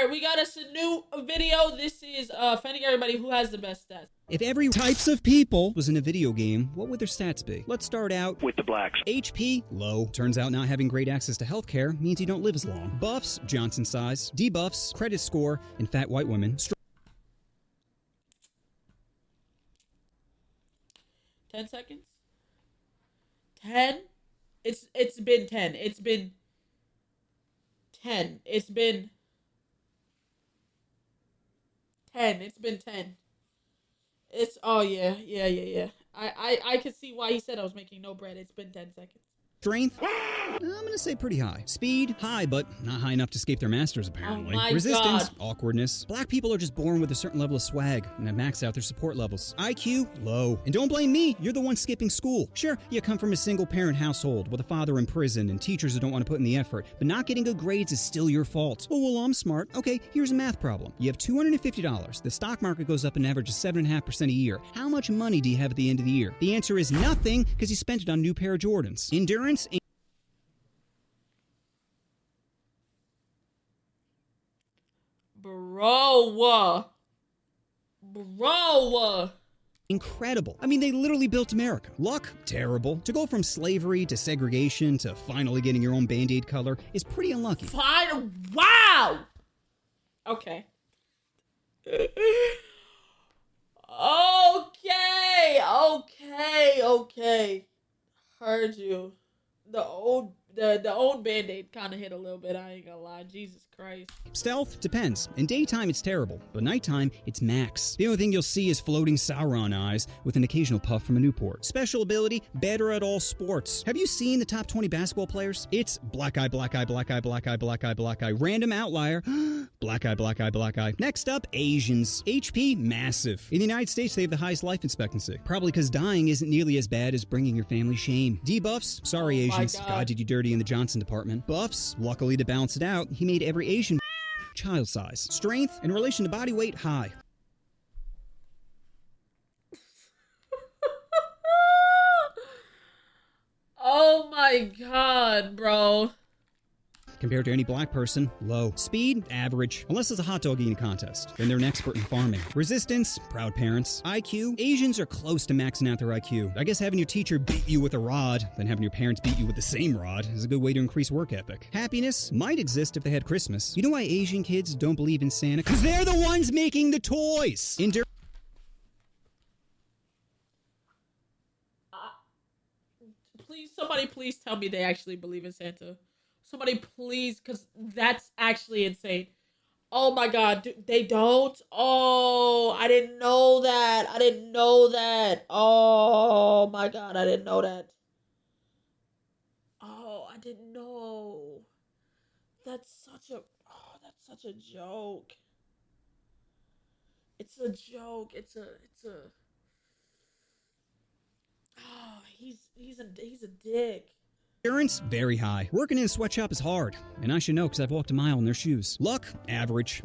Alright, we got us a new video. This is finding everybody who has the best stats. If every types of people was in a video game, what would their stats be? Let's start out with the blacks. HP, low. Turns out not having great access to healthcare means you don't live as long. Buffs, Johnson size. Debuffs, credit score, and fat white women. 10 seconds? 10? It's been 10. It's been 10. It's been 10. It's been 10. It's, oh yeah. I could see why he said I was making no bread. It's been 10 seconds. Strength, I'm gonna say pretty high. Speed, high, but not high enough to escape their masters, apparently. Oh my Resistance, God. awkwardness. Black people are just born with a certain level of swag and have maxed out their support levels. IQ, low. And don't blame me, you're the one skipping school. Sure, you come from a single-parent household with a father in prison and teachers who don't want to put in the effort, but not getting good grades is still your fault. Oh, well, I'm smart. Okay, here's a math problem. You have $250. The stock market goes up an average of 7.5% a year. How much money do you have at the end of the year? The answer is nothing, because you spent it on a new pair of Jordans. Endurance, Bro. incredible. I mean, they literally built America. Luck, terrible. To go from slavery to segregation to finally getting your own Band-Aid color is pretty unlucky. Fine. Wow. Okay. Okay. Heard you. The old Band-Aid kind of hit a little bit, I ain't gonna lie. Jesus Christ. Stealth depends. In daytime, it's terrible, but nighttime, it's max. The only thing you'll see is floating Sauron eyes with an occasional puff from a Newport. Special ability, better at all sports. Have you seen the top 20 basketball players? It's black eye, black eye, black eye, black eye, black eye, black eye, random outlier, black eye, black eye, black eye. Next up, Asians. HP, massive. In the United States, they have the highest life expectancy. Probably because dying isn't nearly as bad as bringing your family shame. Debuffs, sorry Asians, God did you dirty in the Johnson department. Buffs, luckily to balance it out, he made every Asian child size. Strength, in relation to body weight, high. Oh my God, bro. Compared to any black person, low. Speed, average. Unless it's a hot dog eating contest. Then they're an expert in farming. Resistance, proud parents. IQ, Asians are close to maxing out their IQ. I guess having your teacher beat you with a rod, then having your parents beat you with the same rod, is a good way to increase work ethic. Happiness might exist if they had Christmas. You know why Asian kids don't believe in Santa? Because they're the ones making the toys! Somebody please tell me they actually believe in Santa. Somebody please, because that's actually insane. Oh my God, they don't? Oh, I didn't know that. Oh my God, I didn't know that. Oh, I didn't know. That's such a joke. It's a joke. Oh, he's a dick. Endurance, very high. Working in a sweatshop is hard, and I should know because I've walked a mile in their shoes. Luck, average.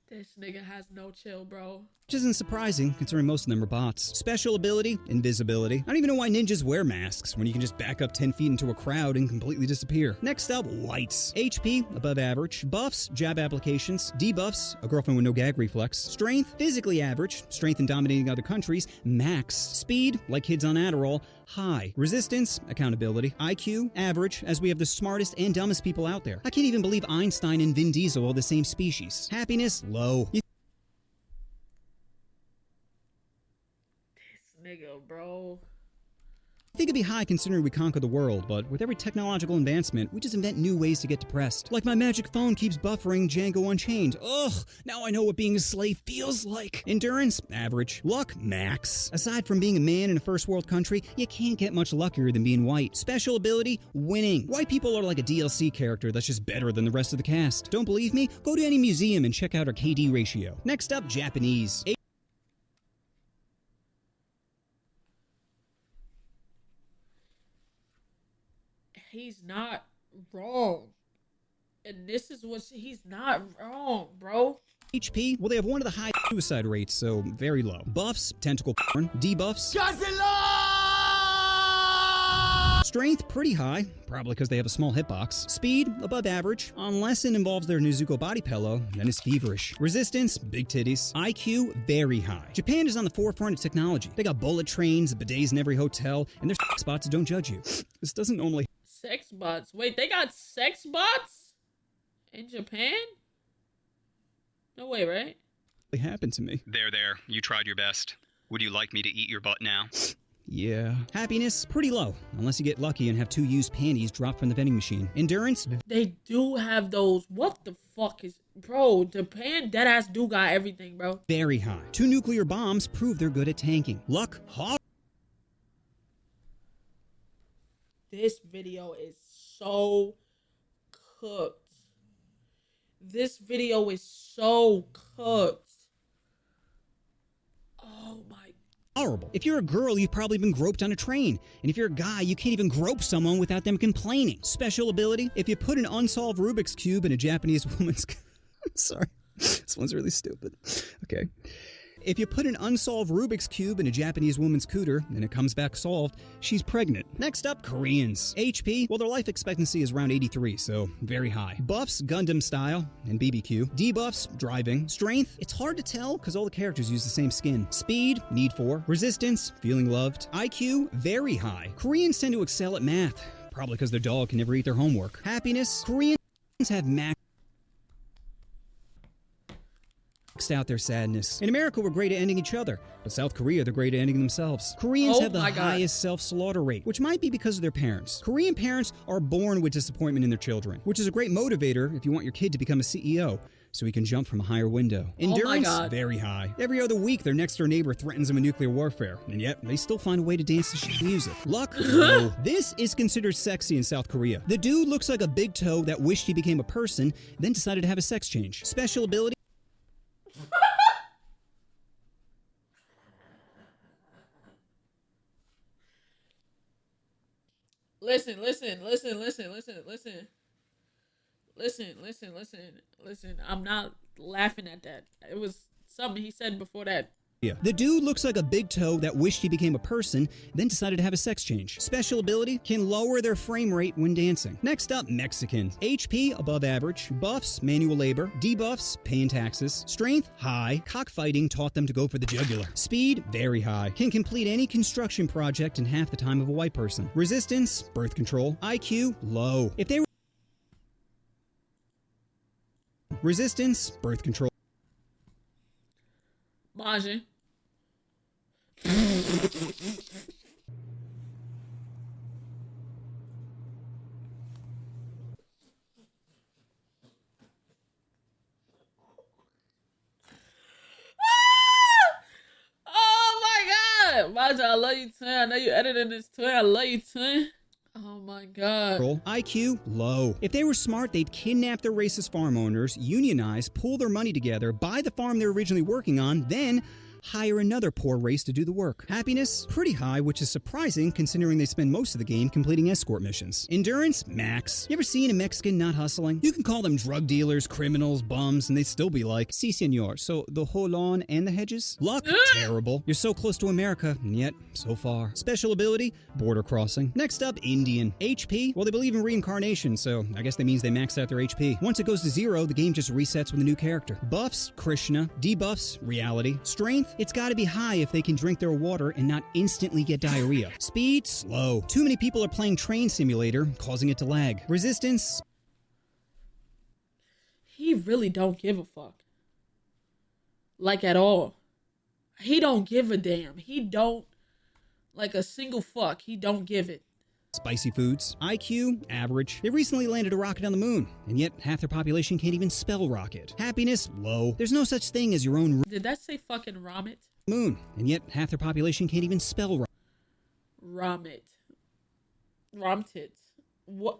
This nigga has no chill, bro. Which isn't surprising, considering most of them are bots. Special ability, invisibility. I don't even know why ninjas wear masks when you can just back up 10 feet into a crowd and completely disappear. Next up, whites. HP, above average. Buffs, jab applications. Debuffs, a girlfriend with no gag reflex. Strength, physically average. Strength in dominating other countries, max. Speed, like kids on Adderall, high. Resistance, accountability. IQ, average, as we have the smartest and dumbest people out there. I can't even believe Einstein and Vin Diesel are the same species. Happiness, low. Nigga, bro. I think it'd be high considering we conquer the world, but with every technological advancement, we just invent new ways to get depressed. Like my magic phone keeps buffering Django Unchained. Ugh, now I know what being a slave feels like. Endurance, average. Luck, max. Aside from being a man in a first world country, you can't get much luckier than being white. Special ability, winning. White people are like a DLC character that's just better than the rest of the cast. Don't believe me? Go to any museum and check out our KD ratio. Next up, Japanese. He's not wrong. And this is what he's not wrong, bro. HP, well, they have one of the high suicide rates, so very low. Buffs, tentacle porn. Debuffs, Strength, pretty high, probably because they have a small hitbox. Speed, above average, unless it involves their Nezuko body pillow, then it's feverish. Resistance, big titties. IQ, very high. Japan is on the forefront of technology. They got bullet trains, bidets in every hotel, and there's spots that don't judge you. This doesn't only Sex bots. Wait, they got sex bots in Japan? No way, right? happen to me. There. You tried your best. Would you like me to eat your butt now? Yeah. Happiness, pretty low, unless you get lucky and have 2 used panties dropped from the vending machine. Endurance, They do have those. What the fuck is... Bro, Japan deadass do got everything, bro. very high. 2 nuclear bombs prove they're good at tanking. Luck, This video is so cooked. This video is so cooked. Oh my... horrible. If you're a girl, you've probably been groped on a train. And if you're a guy, you can't even grope someone without them complaining. Special ability, if you put an unsolved Rubik's Cube in a Japanese woman's... Sorry, this one's really stupid. Okay. If you put an unsolved Rubik's Cube in a Japanese woman's cooter and it comes back solved, she's pregnant. Next up, Koreans. HP, well, their life expectancy is around 83, so very high. Buffs, Gundam style, and BBQ. Debuffs, driving. Strength, it's hard to tell because all the characters use the same skin. Speed, need for. Resistance, feeling loved. IQ, very high. Koreans tend to excel at math, probably because their dog can never eat their homework. Happiness, Koreans have maxed out their sadness. In America, we're great at ending each other, but South Korea, they're great at ending themselves. Koreans have the highest self-slaughter rate, which might be because of their parents. Korean parents are born with disappointment in their children, which is a great motivator if you want your kid to become a CEO, so he can jump from a higher window. Endurance, very high. Every other week, their next-door neighbor threatens them with nuclear warfare, and yet they still find a way to dance to shit music. Luck, low. This is considered sexy in South Korea. The dude looks like a big toe that wished he became a person, then decided to have a sex change. Special ability, Listen. I'm not laughing at that. It was something he said before that. yeah. The dude looks like a big toe that wished he became a person, then decided to have a sex change. Special ability, can lower their frame rate when dancing. Next up, Mexican. HP, above average. Buffs, manual labor. Debuffs, paying taxes. Strength, high. Cockfighting taught them to go for the jugular. Speed, very high. Can complete any construction project in half the time of a white person. Resistance, birth control. IQ, low. If they were resistance, birth control. Majin. Oh my god! Majin, I love you, twin. I know you edited this, twin. I love you, twin. Oh my god. IQ, low. If they were smart, they'd kidnap their racist farm owners, unionize, pool their money together, buy the farm they're originally working on, then hire another poor race to do the work. Happiness, pretty high, which is surprising considering they spend most of the game completing escort missions. Endurance, max. You ever seen a Mexican not hustling? You can call them drug dealers, criminals, bums, and they'd still be like, si senor, so the whole lawn and the hedges? Luck, terrible. You're so close to America, and yet so far. Special ability, border crossing. Next up, Indian. HP, well, they believe in reincarnation, so I guess that means they maxed out their HP. Once it goes to 0, the game just resets with a new character. Buffs, Krishna. Debuffs, reality. Strength, it's gotta be high if they can drink their water and not instantly get diarrhea. Speed, slow. Too many people are playing Train Simulator, causing it to lag. Resistance, He really don't give a fuck. Like at all. He don't give a damn. He don't, like a single fuck. He don't give it. spicy foods. IQ, average. They recently landed a rocket on the moon, and yet half their population can't even spell rocket. Happiness, low. There's no such thing as your own Did that say fucking Ramit? moon, and yet half their population can't even spell Ramit. Romtit. What?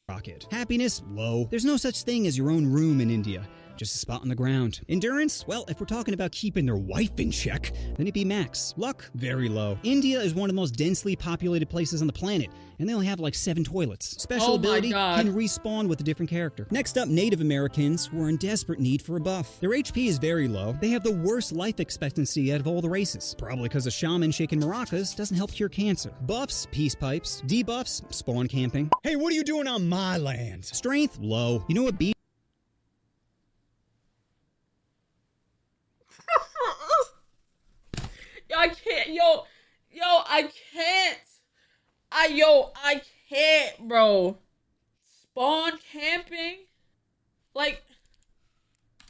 rocket. Happiness, low. There's no such thing as your own room in India. just a spot on the ground. Endurance? Well, if we're talking about keeping their wife in check, then it'd be max. Luck? Very low. India is one of the most densely populated places on the planet, and they only have like 7 toilets. Special ability can respawn with a different character. Next up, Native Americans, who are in desperate need for a buff. Their HP is very low. They have the worst life expectancy out of all the races, probably because a shaman shaking maracas doesn't help cure cancer. Buffs, peace pipes. Debuffs, spawn camping. Hey, what are you doing on my land? Strength, low. You know what beats? I can't, I can't. I can't, bro. Spawn camping? Like,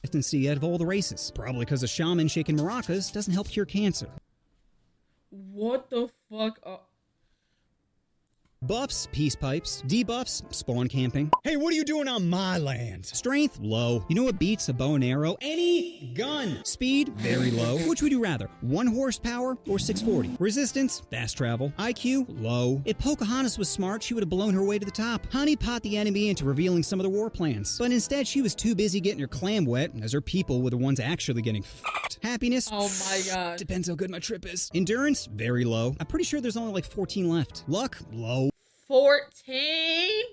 Expectancy out of all the races, probably because a shaman shaking maracas doesn't help cure cancer. what the fuck? Buffs, peace pipes. Debuffs, spawn camping. Hey, what are you doing on my land? Strength, low. You know what beats a bow and arrow? Any gun. Speed, very low. Which would you rather? 1 horsepower or 640? Resistance, fast travel. IQ, low. If Pocahontas was smart, she would have blown her way to the top. Honey pot the enemy into revealing some of their war plans. But instead, she was too busy getting her clam wet, as her people were the ones actually getting fucked. Happiness? Oh my god. Depends how good my trip is. Endurance, very low. I'm pretty sure there's only like 14 left. Luck, low. 14?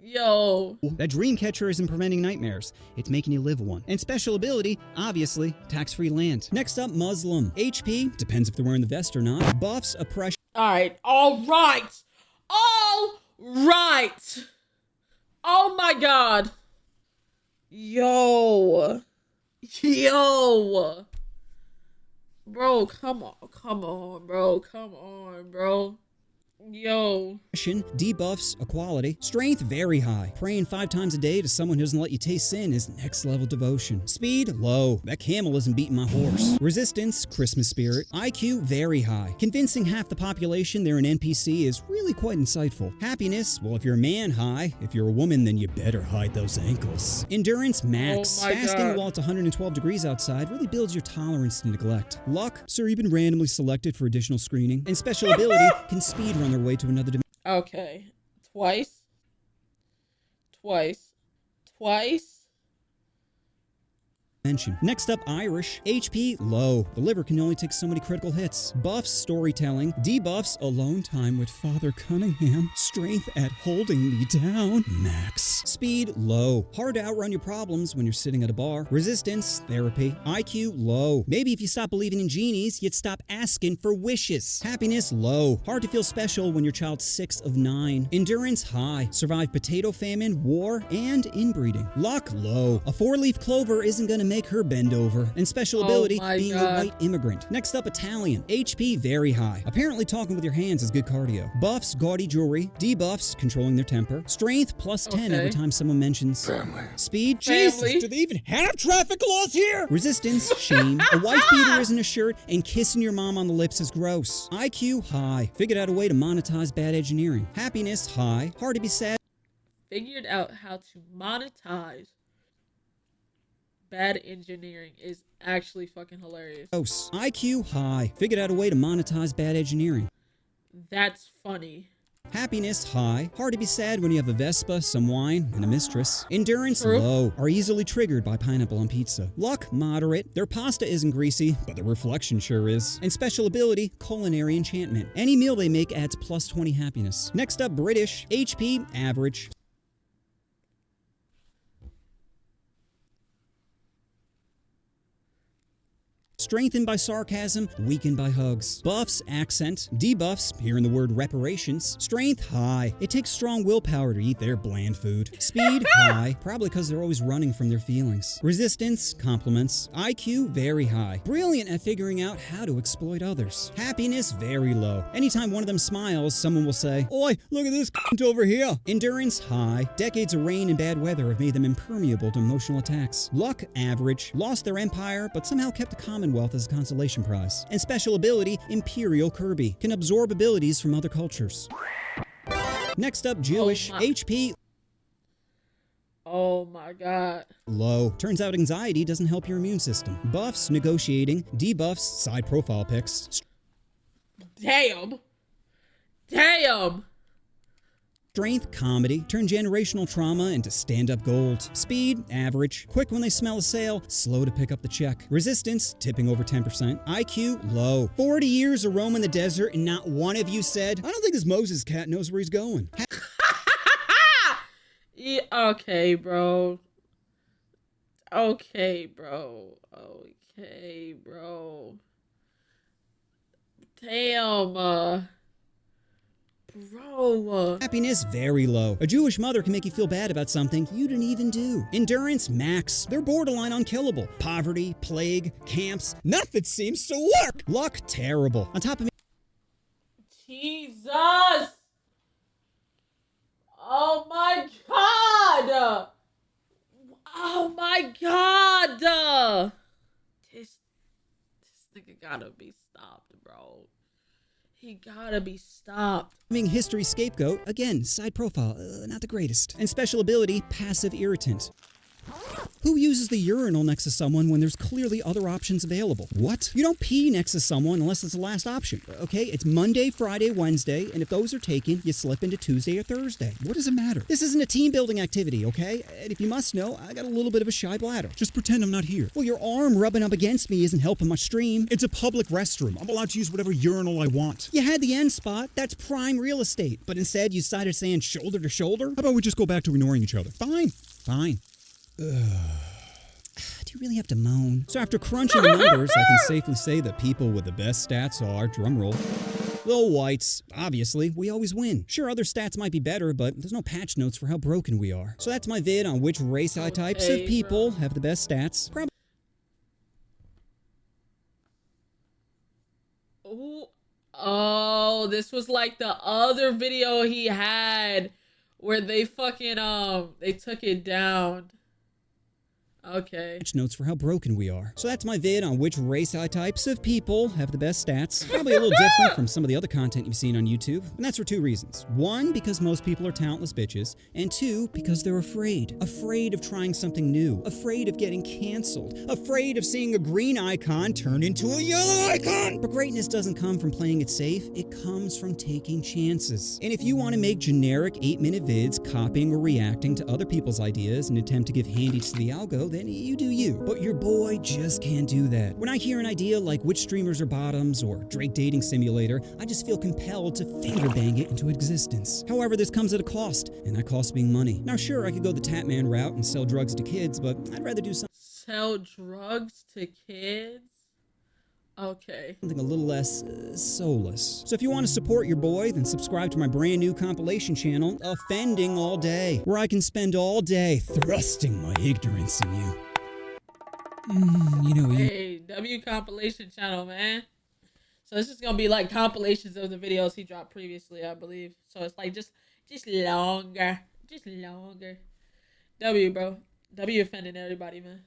Yo. That dream catcher isn't preventing nightmares. It's making you live one. And special ability, obviously, tax-free land. Next up, Muslim. HP, depends if they're wearing the vest or not. Buffs, oppression. Alright. Alright. Alright. Oh my god. Yo. Bro, come on, bro. Yo. Debuffs, equality. Strength, very high. Praying 5 times a day to someone who doesn't let you taste sin is next level devotion. Speed, low. That camel isn't beating my horse. Resistance, Christmas spirit. IQ, very high. Convincing half the population they're an NPC is really quite insightful. Happiness, well, if you're a man, high. If you're a woman, then you better hide those ankles. Endurance, max. Oh my Fasting God. while it's 112 degrees outside really builds your tolerance to neglect. Luck, sir, you've been randomly selected for additional screening. And special ability can speed run their way to another dimension. Okay. Twice. Next up, Irish. HP, low. The liver can only take so many critical hits. Buffs, storytelling. Debuffs, alone time with Father Cunningham. Strength at holding me down. Max. Speed, low. Hard to outrun your problems when you're sitting at a bar. Resistance, therapy. IQ, low. Maybe if you stop believing in genies, you'd stop asking for wishes. Happiness, low. Hard to feel special when your child's 6 of 9. Endurance, high. Survive potato famine, war, and inbreeding. Luck, low. A 4-leaf clover isn't gonna make her bend over. And special ability, my being God. a white immigrant. Next up, Italian. HP, very high. Apparently talking with your hands is good cardio. Buffs, gaudy jewelry. Debuffs, controlling their temper. Strength, plus 10 every time someone mentions family. Speed, Jesus, do they even have traffic laws here? Resistance, shame. A wife beater isn't a shirt, and kissing your mom on the lips is gross. IQ, high. Figured out a way to monetize bad engineering. Happiness, high. Hard to be sad. Figured out how to monetize bad engineering is actually fucking hilarious. Gross. IQ, high. Figured out a way to monetize bad engineering. That's funny. Happiness, high. Hard to be sad when you have a Vespa, some wine, and a mistress. Endurance, True. low. Are easily triggered by pineapple on pizza. Luck, moderate. Their pasta isn't greasy, but their reflection sure is. And special ability, culinary enchantment. Any meal they make adds plus 20 happiness. Next up, British. HP, average. Strengthened by sarcasm, weakened by hugs. Buffs, accent. Debuffs, hearing the word reparations. Strength, high. It takes strong willpower to eat their bland food. Speed, high. Probably because they're always running from their feelings. Resistance, compliments. IQ, very high. Brilliant at figuring out how to exploit others. Happiness, very low. Anytime one of them smiles, someone will say, "Oi, look at this over here." Endurance, high. Decades of rain and bad weather have made them impermeable to emotional attacks. Luck, average. Lost their empire, but somehow kept a Commonwealth as a consolation prize. And special ability, Imperial Kirby. Can absorb abilities from other cultures. Next up, Jewish. HP, Oh my god. low. Turns out anxiety doesn't help your immune system. Buffs, negotiating. Debuffs, side profile pics. Damn. Damn. Strength, comedy, turn generational trauma into stand-up gold. Speed, average. Quick when they smell a sale, slow to pick up the check. Resistance, tipping over 10%. IQ, low. 40 years of roaming the desert and not one of you said, I don't think this Moses cat knows where he's going. Yeah, okay, bro. Okay, bro. Okay, bro. Damn, bro. Happiness, very low. A Jewish mother can make you feel bad about something you didn't even do. Endurance, max. They're borderline unkillable. Poverty, plague, camps, nothing seems to work. Luck, terrible. On top of Jesus. Oh my God. Oh my God. This nigga gotta be stopped, bro. He gotta be stopped. being history scapegoat, again, side profile, not the greatest. And special ability, passive irritant. Who uses the urinal next to someone when there's clearly other options available? What? You don't pee next to someone unless it's the last option, okay? It's Monday, Friday, Wednesday, and if those are taken, you slip into Tuesday or Thursday. What does it matter? This isn't a team building activity, okay? And if you must know, I got a little bit of a shy bladder. Just pretend I'm not here. Well, your arm rubbing up against me isn't helping my stream. It's a public restroom. I'm allowed to use whatever urinal I want. You had the end spot. That's prime real estate. But instead, you decided saying shoulder to shoulder? How about we just go back to ignoring each other? Fine. Fine. Do you really have to moan? So after crunching the numbers, I can safely say that people with the best stats are, drumroll, the whites. Obviously, we always win. Sure, other stats might be better, but there's no patch notes for how broken we are. So that's my vid on which race types of people have the best stats. Ooh. Oh, this was like the other video he had where they fucking they took it down. Okay. Notes for how broken we are. So that's my vid on which race types of people have the best stats. Probably a little different from some of the other content you've seen on YouTube. And that's for two reasons. One, because most people are talentless bitches. And two, because they're afraid. Afraid of trying something new. Afraid of getting canceled. Afraid of seeing a green icon turn into a yellow icon. But greatness doesn't come from playing it safe. It comes from taking chances. And if you want to make generic 8-minute vids, copying or reacting to other people's ideas and attempt to give handies to the algo, then you do you. But your boy just can't do that. When I hear an idea like which streamers are bottoms or Drake dating simulator, I just feel compelled to finger bang it into existence. However, this comes at a cost, and that cost being money. Now sure, I could go the Tatman route and sell drugs to kids, but I'd rather do something. Sell drugs to kids? Okay. Something a little less soulless. So if you want to support your boy, then subscribe to my brand new compilation channel, Offending All Day, where I can spend all day thrusting my ignorance in you. Hey, W compilation channel, man. So this is gonna be like compilations of the videos he dropped previously, I believe. So it's like just longer, W, bro. W offending everybody, man.